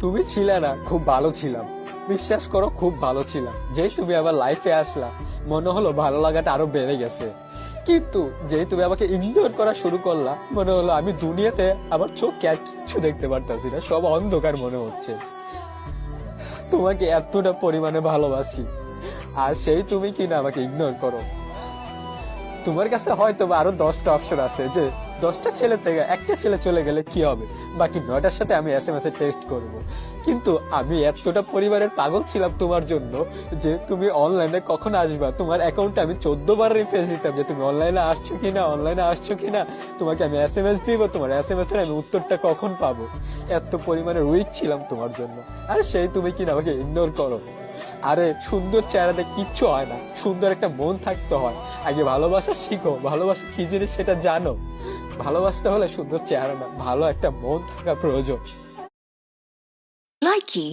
তুমি ছিলে না, খুব ভালো ছিলাম। বিশ্বাস করো, খুব ভালো ছিলাম। যেই তুমি আবার লাইফে আসলা, মনে হলো ভালো লাগাটা আরো বেড়ে গেছে। কিন্তু যেই তুমি আমাকে ইগনোর করা শুরু করলা, মনে হলো আমি দুনিয়াতে আমার চোখে আর কিচ্ছু দেখতে পারতাছি না, সব অন্ধকার মনে হচ্ছে। তোমাকে এতটা পরিমাণে ভালোবাসি, আর সেই তুমি কিনা আমাকে ইগনোর করো। তোমার কাছে হয়তো বা আরো 10টা অপশন আছে, যে 10টা ছেলে থেকে একটা ছেলে চলে গেলে কি হবে, বাকি 9টার সাথে আমি এসএমএস এ টেক্সট করব। কিন্তু আমি এতটা পরিবারের পাগল ছিলাম তোমার জন্য, যে তুমি অনলাইনে কখন আসবা, তোমার অ্যাকাউন্টে আমি 14বার রিফ্রেশ দিতাম যে তুমি অনলাইনে আসছো কিনা, অনলাইনে আসছো কিনা। তোমাকে আমি এসএমএস দিব, তোমার এসএমএস এর আমি উত্তরটা কখন পাবো। এত পরিমাণে উইক ছিলাম তোমার জন্য, আর সেই তুমি কিনা আমাকে ইগনোর করো। আরে সুন্দর চেহারাতে কিচ্ছু হয় না, সুন্দর একটা মন থাকতে হয়। আগে ভালোবাসা শিখো, ভালোবাসা কি জিনিস সেটা জানো। ভালোবাসতে হলে সুন্দর চেহারা না, ভালো একটা মন থাকা প্রয়োজন। Likey